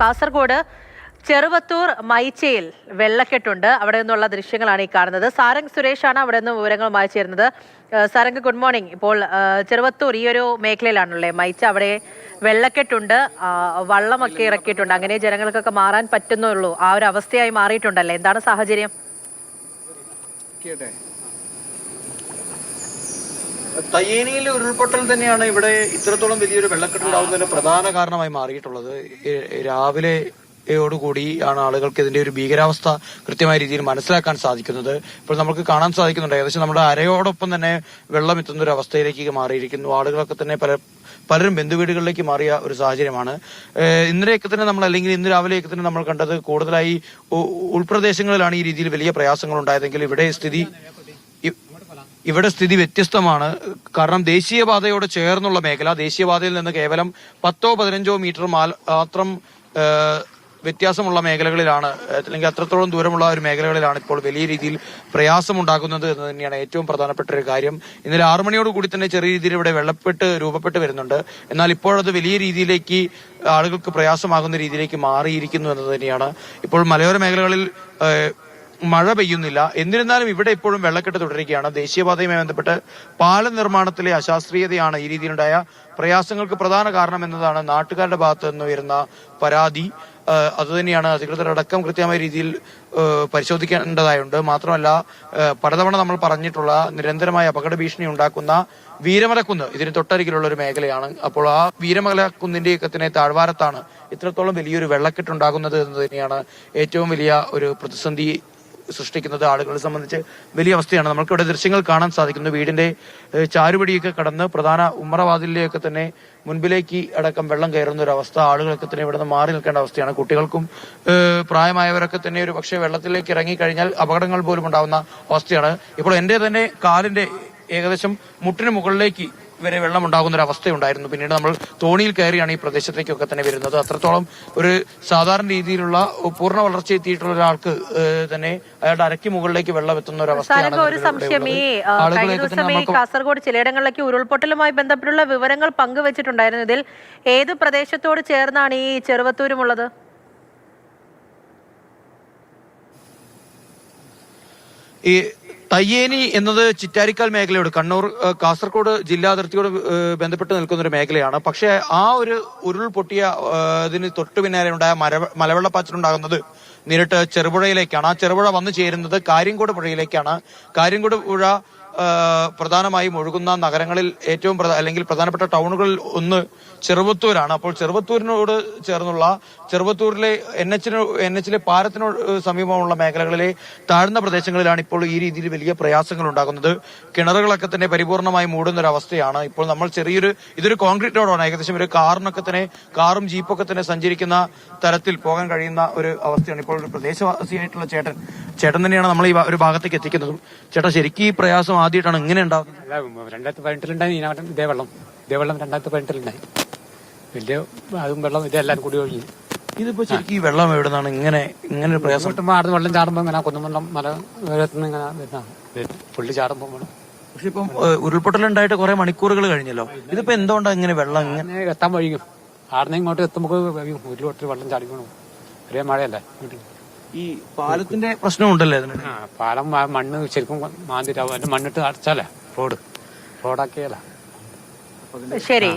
കാസർഗോഡ് ചെറുവത്തൂർ മൈച്ചയിൽ വെള്ളക്കെട്ടുണ്ട്. അവിടെ നിന്നുള്ള ദൃശ്യങ്ങളാണ് ഈ കാണുന്നത്. സാരംഗ് സുരേഷാണ് അവിടെ നിന്ന് വിവരങ്ങളുമായി ചേരുന്നത്. Sarang, good morning. ഇപ്പോൾ ചെറുവത്തൂർ ഈ ഒരു മേഖലയിലാണല്ലേ മൈച്ച, അവിടെ വെള്ളക്കെട്ടുണ്ട്, വള്ളമൊക്കെ ഇറക്കിയിട്ടുണ്ട്. അങ്ങനെ ജനങ്ങൾക്കൊക്കെ മാറാൻ പറ്റുന്നുള്ളൂ. ആ ഒരു അവസ്ഥയായി മാറിയിട്ടുണ്ടല്ലേ, എന്താണ് സാഹചര്യം? തയ്യേനിയിലെ ഉരുൾപൊട്ടൽ തന്നെയാണ് ഇവിടെ ഇത്രത്തോളം വലിയൊരു വെള്ളക്കെട്ട് ഉണ്ടാകുന്നതിന് പ്രധാന കാരണമായി മാറിയിട്ടുള്ളത്. രാവിലെ ോടുകൂടിയാണ് ആളുകൾക്ക് ഇതിന്റെ ഒരു ഭീകരാവസ്ഥ കൃത്യമായ രീതിയിൽ മനസ്സിലാക്കാൻ സാധിക്കുന്നത്. ഇപ്പോൾ നമുക്ക് കാണാൻ സാധിക്കുന്നുണ്ട്, ഏകദേശം നമ്മുടെ അരയോടൊപ്പം തന്നെ വെള്ളം എത്തുന്ന ഒരു അവസ്ഥയിലേക്ക് മാറിയിരിക്കുന്നു. ആളുകളൊക്കെ തന്നെ പലരും ബന്ധുവീടുകളിലേക്ക് മാറിയ ഒരു സാഹചര്യമാണ്. ഇന്നലെയൊക്കെ തന്നെ നമ്മൾ, അല്ലെങ്കിൽ ഇന്ന് രാവിലെയൊക്കെ തന്നെ നമ്മൾ കണ്ടത് കൂടുതലായി ഉൾപ്രദേശങ്ങളിലാണ് ഈ രീതിയിൽ വലിയ പ്രയാസങ്ങൾ ഉണ്ടായതെങ്കിൽ ഇവിടെ സ്ഥിതി വ്യത്യസ്തമാണ്. കാരണം ദേശീയപാതയോട് ചേർന്നുള്ള മേഖല, ദേശീയപാതയിൽ നിന്ന് കേവലം 10-15 മീറ്റർ മാത്രം വ്യത്യാസമുള്ള മേഖലകളിലാണ്, അല്ലെങ്കിൽ അത്രത്തോളം ദൂരമുള്ള ഒരു മേഖലകളിലാണ് ഇപ്പോൾ വലിയ രീതിയിൽ പ്രയാസമുണ്ടാകുന്നത് എന്ന് തന്നെയാണ് ഏറ്റവും പ്രധാനപ്പെട്ട ഒരു കാര്യം. ഇന്നലെ 6 മണിയോട് കൂടി തന്നെ ചെറിയ രീതിയിൽ ഇവിടെ രൂപപ്പെട്ട് വരുന്നുണ്ട്. എന്നാൽ ഇപ്പോഴത് വലിയ രീതിയിലേക്ക് ആളുകൾക്ക് പ്രയാസമാകുന്ന രീതിയിലേക്ക് മാറിയിരിക്കുന്നു എന്നത് തന്നെയാണ്. ഇപ്പോൾ മലയോര മേഖലകളിൽ മഴ പെയ്യുന്നില്ല. എന്നിരുന്നാലും ഇവിടെ ഇപ്പോഴും വെള്ളക്കെട്ട് തുടരുകയാണ്. ദേശീയപാതയുമായി ബന്ധപ്പെട്ട് പാലം നിർമ്മാണത്തിലെ അശാസ്ത്രീയതയാണ് ഈ രീതിയിലുണ്ടായ പ്രയാസങ്ങൾക്ക് പ്രധാന കാരണം എന്നതാണ് നാട്ടുകാരുടെ ഭാഗത്ത് നിന്ന് ഉയരുന്ന പരാതി. അതുതന്നെയാണ് അധികൃതരടക്കം കൃത്യമായ രീതിയിൽ പരിശോധിക്കേണ്ടതായുണ്ട്. മാത്രമല്ല, പലതവണ നമ്മൾ പറഞ്ഞിട്ടുള്ള നിരന്തരമായ അപകട ഭീഷണി ഉണ്ടാക്കുന്ന വീരമലക്കുന്ന് ഇതിന് തൊട്ടരികിലുള്ള ഒരു മേഖലയാണ്. അപ്പോൾ ആ വീരമലക്കുന്നിന്റെയൊക്കെ തന്നെ താഴ്വാരത്താണ് ഇത്രത്തോളം വലിയൊരു വെള്ളക്കെട്ടുണ്ടാകുന്നത് എന്ന് തന്നെയാണ് ഏറ്റവും വലിയ ഒരു പ്രതിസന്ധി സൃഷ്ടിക്കുന്നത്. ആളുകളെ സംബന്ധിച്ച് വലിയ അവസ്ഥയാണ്. നമുക്കിവിടെ ദൃശ്യങ്ങൾ കാണാൻ സാധിക്കുന്നു. വീടിന്റെ ചാരുപടിയൊക്കെ കടന്ന് പ്രധാന ഉമ്മറവാതിലിലേക്ക് തന്നെ മുൻപിലേക്ക് അടക്കം വെള്ളം കയറുന്ന ഒരു അവസ്ഥ. ആളുകളൊക്കെ തന്നെ ഇവിടെ നിന്ന് മാറി നിൽക്കേണ്ട അവസ്ഥയാണ്. കുട്ടികൾക്കും പ്രായമായവരൊക്കെ തന്നെ ഒരു പക്ഷേ വെള്ളത്തിലേക്ക് ഇറങ്ങിക്കഴിഞ്ഞാൽ അപകടങ്ങൾ പോലും ഉണ്ടാവുന്ന അവസ്ഥയാണ്. ഇപ്പോൾ എന്റെ തന്നെ കാലിന്റെ ഏകദേശം മുട്ടിന് മുകളിലേക്ക് വരെ വെള്ളം ഉണ്ടാകുന്ന ഒരു അവസ്ഥയുണ്ടായിരുന്നു. പിന്നീട് നമ്മൾ തോണിയിൽ കയറിയാണ് ഈ പ്രദേശത്തേക്കൊക്കെ തന്നെ വരുന്നത്. അത്രത്തോളം ഒരു സാധാരണ രീതിയിലുള്ള പൂർണ്ണ വളർച്ച എത്തിയിട്ടുള്ള ഒരാൾക്ക് തന്നെ അയാളുടെ അരയ്ക്ക് മുകളിലേക്ക് വെള്ളം എത്തുന്ന ഒരു അവസ്ഥയാണ്. ഒരു സംശയം, ഈ കാസർഗോഡ് ചിലയിടങ്ങളിലേക്ക് ഉരുൾപൊട്ടലുമായി ബന്ധപ്പെട്ടുള്ള വിവരങ്ങൾ പങ്കുവച്ചിട്ടുണ്ടായിരുന്നു. ഇതിൽ ഏത് പ്രദേശത്തോട് ചേർന്നാണ് ഈ ചെറുവത്തൂരുമുള്ളത്? ഈ തയ്യേനി എന്നത് ചിറ്റാരിക്കാൽ മേഖലയോട്, കണ്ണൂർ കാസർഗോഡ് ജില്ലാ അതിർത്തിയോട് ബന്ധപ്പെട്ട് നിൽക്കുന്ന ഒരു മേഖലയാണ്. പക്ഷേ ആ ഒരു ഉരുൾപൊട്ടിയ ഇതിന് തൊട്ടു പിന്നാലെ ഉണ്ടായ മലവെള്ളപ്പാച്ചിലുണ്ടാകുന്നത് നേരിട്ട് ചെറുപുഴയിലേക്കാണ്. ആ ചെറുപുഴ വന്നു ചേരുന്നത് കാര്യംകോട് പുഴയിലേക്കാണ്. കാര്യംകോട് പുഴ പ്രധാനമായും ഒഴുകുന്ന നഗരങ്ങളിൽ ഏറ്റവും അല്ലെങ്കിൽ പ്രധാനപ്പെട്ട ടൗണുകളിൽ ഒന്ന് ചെറുവത്തൂരാണ്. അപ്പോൾ ചെറുവത്തൂരിനോട് ചേർന്നുള്ള ചെറുവത്തൂരിലെ എൻ എച്ചിലെ പാലത്തിനോട് സമീപമുള്ള മേഖലകളിലെ താഴ്ന്ന പ്രദേശങ്ങളിലാണ് ഇപ്പോൾ ഈ രീതിയിൽ വലിയ പ്രയാസങ്ങൾ ഉണ്ടാകുന്നത്. കിണറുകളൊക്കെ തന്നെ പരിപൂർണമായി മൂടുന്ന ഒരു അവസ്ഥയാണ്. ഇപ്പോൾ നമ്മൾ ഇതൊരു കോൺക്രീറ്റ് റോഡാണ്. ഏകദേശം ഒരു കാറും ജീപ്പൊക്കെ തന്നെ സഞ്ചരിക്കുന്ന തരത്തിൽ പോകാൻ കഴിയുന്ന ഒരു അവസ്ഥയാണ്. ഇപ്പോൾ ഒരു പ്രദേശവാസിയായിട്ടുള്ള ചേട്ടൻ തന്നെയാണ് നമ്മൾ ഈ ഒരു ഭാഗത്തേക്ക് എത്തിക്കുന്നതും. ചേട്ടാ, ശരിക്കും ഈ പ്രയാസം ആദ്യമായിട്ടാണ് ഇങ്ങനെ ഉണ്ടാകുന്നത്? 2018 ഇതേ വെള്ളം 2018 വലിയ അതും വെള്ളം ഇതെല്ലാരും കൂടി ഒഴുകി. ഇതിപ്പോ ശരിക്കും ഈ വെള്ളം എവിടെ നിന്നാണ് ഇങ്ങനെ ഒരു പ്രയാസം? ആടുന്ന് വെള്ളം ചാടുമ്പോ ഇങ്ങനെ കുന്നുമണ്ണം മല ഉയരത്തുനിന്ന് ഇങ്ങനെ വരുന്നതാണ് പുള്ളി ചാടുമ്പോ വെള്ളം. പക്ഷെ ഇപ്പം ഉരുൾപൊട്ടലുണ്ടായിട്ട് കുറെ മണിക്കൂറുകൾ കഴിഞ്ഞല്ലോ. ഇതിപ്പോ എന്തുകൊണ്ടാണ് ഇങ്ങനെ വെള്ളം ഇങ്ങനെ എത്താൻ വഴിക്കും? ആടുന്ന് ഇങ്ങോട്ട് എത്തുമ്പോ ഉരുൾപൊട്ടൽ വെള്ളം ചാടിക്കണം. ഒരേ മഴയല്ലേ. ഈ പാലത്തിന്റെ പ്രശ്നമുണ്ടല്ലേ അതിന്? പാലം മണ്ണ് ശരിക്കും മാന്തിട്ടാവും. അതിന്റെ മണ്ണിട്ട് അടച്ചാലേ റോഡാക്കിയാലേ. ശരി.